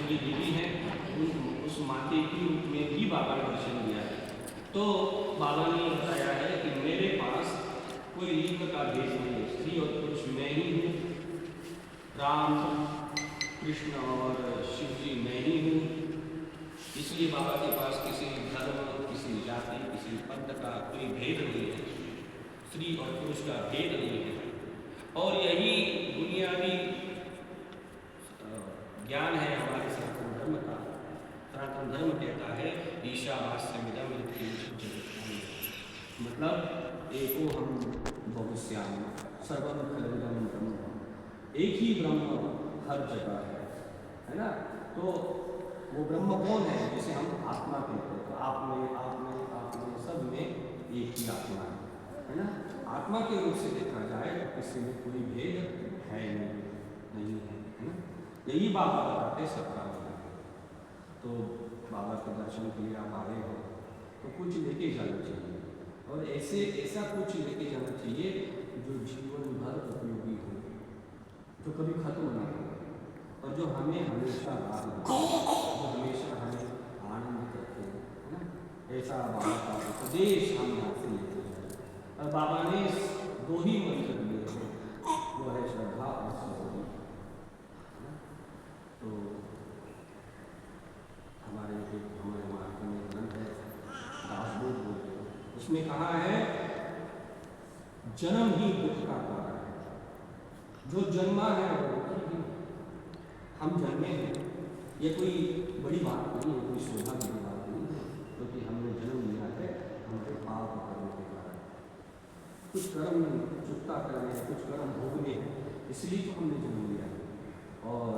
Actually देवी हैं, उस माते की रूप में भी बाबा ने दर्शन दिया है। तो बाबा ने बताया है कि मेरे पास कोई लिंग का भेद नहीं है, स्त्री और पुरुष मैं ही हूँ, राम कृष्ण और शिव जी मैं ही हूँ। इसलिए बाबा के पास किसी धर्म, किसी जाति, किसी पंथ का कोई भेद नहीं है, स्त्री और पुरुष का भेद नहीं है। और यही बुनियादी ज्ञान है हमारे सनातन धर्म का। सनातन धर्म कहता है ईशावास्यमिदं जगत्, मतलब एको हम बहुश्याम सर्वं खलविदं ब्रह्म, एक ही ब्रह्म हर जगह है ना। तो वो ब्रह्म कौन है, जिसे हम आत्मा कहते हैं। तो आप में सब में एक ही आत्मा है ना। आत्मा के रूप से देखा जाए तो किसी में कोई भेद है नहीं है ना। यही बाबा बताते सबका बना। तो बाबा के दर्शन के लिए आप आ रहे हो तो कुछ लेके जाना चाहिए, और ऐसा कुछ लेके जाना चाहिए जो जीवन भर उपयोगी हो, जो कभी खत्म ना हो, और जो हमें हमेशा लाभ दे, जो हमेशा हमें आनंदित रखे, है ना। ऐसा बाबा का उपदेश हम यहाँ से लेते हैं। और बाबा ने 2 ही मंत्र दिए हैं, वो है श्रद्धा और सद्बुद्धि। तो हमारे मार्ग में ग्रंथ है दासबोध बोलते, उसमें कहा है जन्म ही दुख का कारण है, जो जन्मा है वो दुखी ही। हम जन्मे हैं, ये कोई बड़ी बात नहीं है, कोई शोभा की बात नहीं है, क्योंकि हमने जन्म लिया है हमारे पाप कर्म के कारण। कुछ कर्म चुकता करने हैं, कुछ कर्म भोगने हैं, इसलिए तो हमने जन्म लिया है। और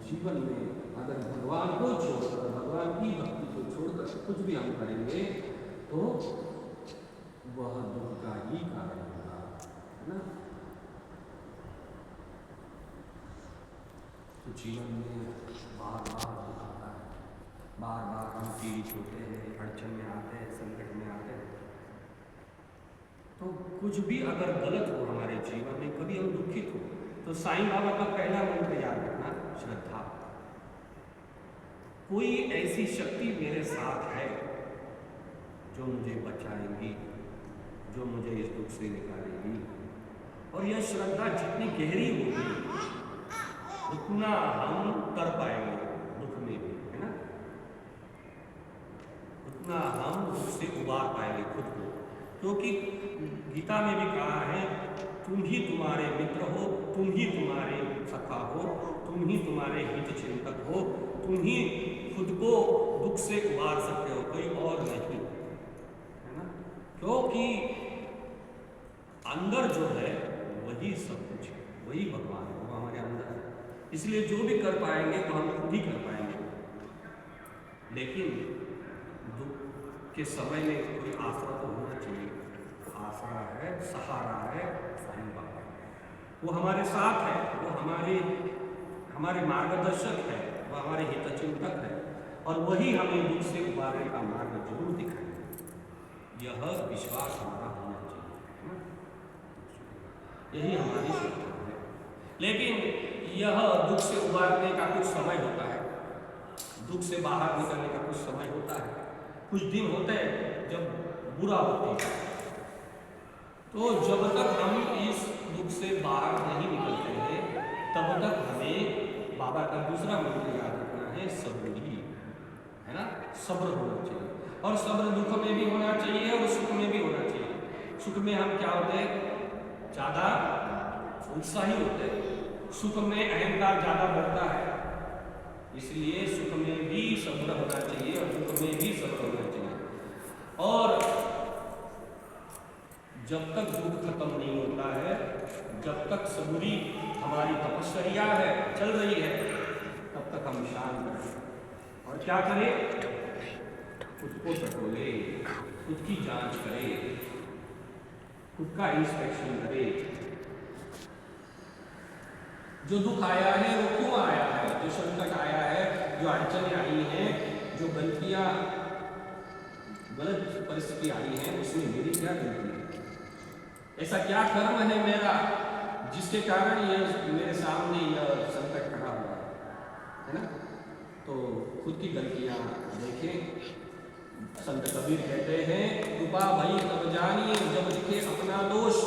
जीवन में अगर भगवान को छोड़कर, भगवान की भक्ति को छोड़कर कुछ भी हम करेंगे तो वह दुख का ही कारण होगा, है ना। तो जीवन में बार बार दुख आता है, बार बार हम पीड़ित होते हैं, अड़चन में आते हैं, संकट में आते हैं। तो कुछ भी अगर गलत हो हमारे जीवन में, कभी हम दुखित हो, तो साईं बाबा का पहला मंत्र याद रखना, श्रद्धा। कोई ऐसी शक्ति मेरे साथ है जो मुझे बचाएगी, जो मुझे इस दुख से निकालेगी। और यह श्रद्धा जितनी गहरी होगी उतना हम कर पाएंगे दुख में भी, है ना। उतना हम दुख से उबार पाएंगे खुद को, क्योंकि गीता में भी कहा है तुम ही तुम्हारे मित्र हो, तुम ही तुम्हारे सखा हो, तुम ही तुम्हारे हित चिंतक हो, तुम ही खुद को दुख से उबार सकते हो, कोई और नहीं, है ना। क्योंकि अंदर जो है वही सब कुछ है, वही भगवान है, वो हमारे अंदर है। इसलिए जो भी कर पाएंगे तो हम खुद ही कर पाएंगे। लेकिन दुख के समय में कोई आसरा तो होना चाहिए। आसरा है, सहारा है साईं बाबा, वो हमारे साथ है, वो हमारे मार्गदर्शक है, वो हमारे हितचिंतक है, और वही हमें दुख से उबारने का मार्ग जरूर दिखाएंगे। यह विश्वास हमारा होना चाहिए, यही हमारी श्रद्धा है। लेकिन यह दुख से उबारने का कुछ समय होता है, दुख से बाहर निकलने का कुछ समय होता है, कुछ दिन होते हैं जब बुरा होता है। तो जब तक हम इस दुख से बाहर नहीं निकलते हैं तब तक हमें बाबा का दूसरा मंत्र याद रखना है, सब्र, है ना। सब्र होना चाहिए, और सब्र दुख में भी होना चाहिए और सुख में भी होना चाहिए। सुख में हम क्या होते हैं, ज़्यादा उत्साही होते हैं, सुख में अहंकार ज़्यादा बढ़ता है, इसलिए सुख में भी सब्र होना चाहिए और दुख में भी सब्र होना चाहिए। और जब तक दुख खत्म नहीं होता है, जब तक सबूरी हमारी तपस्या है चल रही है, तब तक हम शांत रहें और क्या करें, खुद को टटोले, खुद की जांच करें, खुद का इंस्पेक्शन करें। जो दुख आया है वो क्यों आया है, जो संकट आया है, जो अड़चनें आई हैं, जो गलतियां, गलत परिस्थिति आई है, उसमें मेरी क्या गलती है, ऐसा क्या कर्म है मेरा जिसके कारण ये मेरे सामने यह संकट खड़ा हुआ है ना। खुद की गलतियाँ देखें। संत कबीर कहते हैं कृपा भई तब जानिए जब दिखे अपना दोष।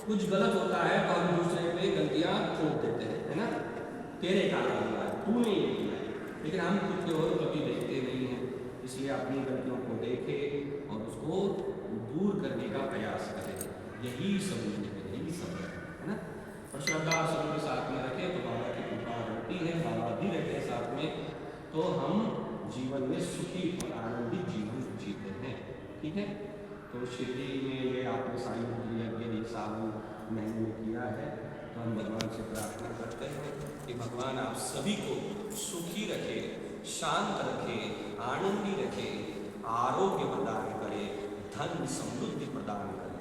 कुछ गलत होता है तो हम दूसरे पे गलतियाँ थोप देते हैं, है ना, तेरे कारण हुआ है, तूने ये किया है, लेकिन हम खुद की ओर कभी देखते नहीं हैं। इसलिए अपनी गलतियों को देखें और उसको दूर करने का प्रयास करें। यही सब है, यही सब है ना। और श्रद्धा सभी के साथ में रखें तो बाबा की कृपा रहती है, बाबा भी रहते हैं साथ में, तो हम जीवन में सुखी और आनंदित जीवन जीते हैं। ठीक है, तो शिरडी में ये आपने साई यज्ञ सावन महीने में किया है, तो हम भगवान से प्रार्थना करते हैं कि भगवान आप सभी को सुखी रखे, शांत रखे, आनंदी रखे, आरोग्य प्रदान करे, धन समृद्धि प्रदान करे।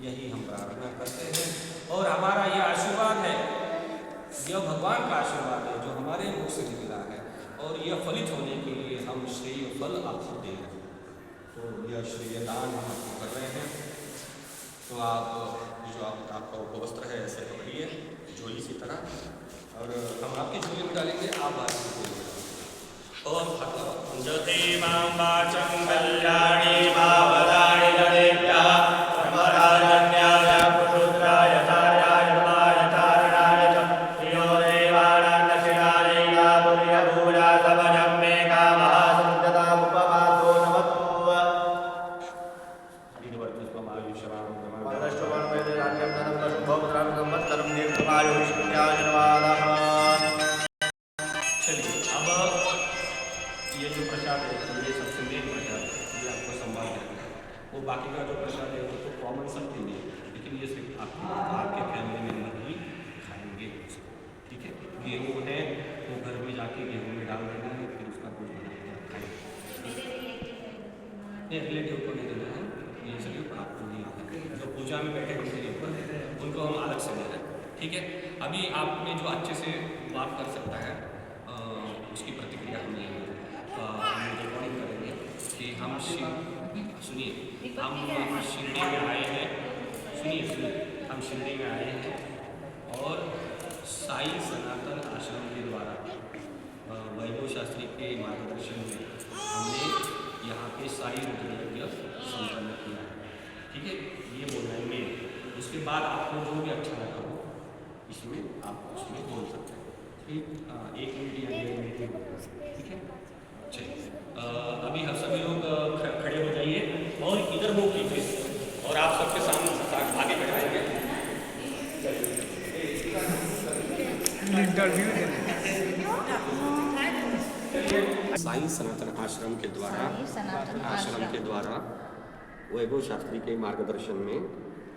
यही हम प्रार्थना करते हैं और हमारा यह आशीर्वाद है, यह भगवान का आशीर्वाद है जो हमारे मुख से निकला है, और यह फलित होने के लिए हम श्रेय फल आपको दे रहे हैं। तो यह श्रेय दान हम आपको कर रहे हैं। तो आप जो आपका उपवस्त्र है ऐसे पकड़िए झोली की तरह, और हम आपकी झोली में डालेंगे, आप बात कीजिए। ओम भगवत जते मां वाचं कल्याणी भावदानि जनेभ्यः परमराजन्याय पुरुद्राय साराय नमाय तारणाय च प्रियो देवानां दक्षिणालैका पुर्यभूया सबजं मे कामः सन्ततामुपमातो नमतु। दीर्घवर्धस्वमायुष्यवान् परमेश्वरं वेदान्तं नमः शुभोपद्रवं संवत्सरं दीर्घमायुष्याय नमः। चलिए, अब ये जो प्रसाद है ये सबसे मेन प्रसाद है, ये आपको संभाल के रखना है। वो बाकी का जो प्रसाद है वो तो कॉमन सबके लिए, लेकिन ये सिर्फ आपके फैमिली मेम्बर ही खाएंगे। ठीक है, गेहूँ है वो घर में जाके गेहूँ में डाल देना है, फिर उसका कुछ बना के खाएंगे। रिलेटिव को नहीं देना है, ये सिर्फ आपको नहीं आता है। जो पूजा में बैठे उनके लिए उनको हम अलग से दे रहे हैं। ठीक है, अभी आपने जो अच्छे से बात कर सकता है उसकी प्रतिक्रिया हम लेंगे, हम रिकॉर्डिंग करेंगे कि हम सुनिए, हम शिरडी में आए हैं, सुनिए, हम शिरडी में आए हैं और साई सनातन आश्रम के द्वारा वैभव शास्त्री के मार्गदर्शन में हमने यहाँ पे साई रुद्र यज्ञ संपन्न किया है। ठीक है, ये बोलना है मेन। उसके बाद आपको जो भी अच्छा लगा हो इसमें आप उसमें बोल सकते हैं। ठीक, 1 मिनट या 1.5 मिनट। ठीक है, चलिए, अभी हम सभी लोग खड़े हो जाइए और इधर मुँह कीजिए और आप सबके सामने आगे बैठाएंगे। साई सनातन आश्रम के द्वारा वैभव शास्त्री के मार्गदर्शन में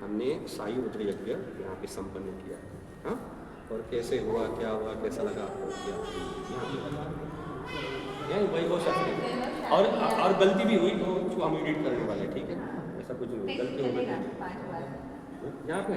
हमने साई रुद्र यज्ञ यहाँ पे संपन्न किया। हाँ, और कैसे हुआ, क्या हुआ, कैसा लगा आपको, यहाँ वैभव शास्त्री, और गलती भी हुई तो हम एडिट करने वाले। ठीक है, ऐसा कुछ नहीं, गलती हो गई यहाँ पे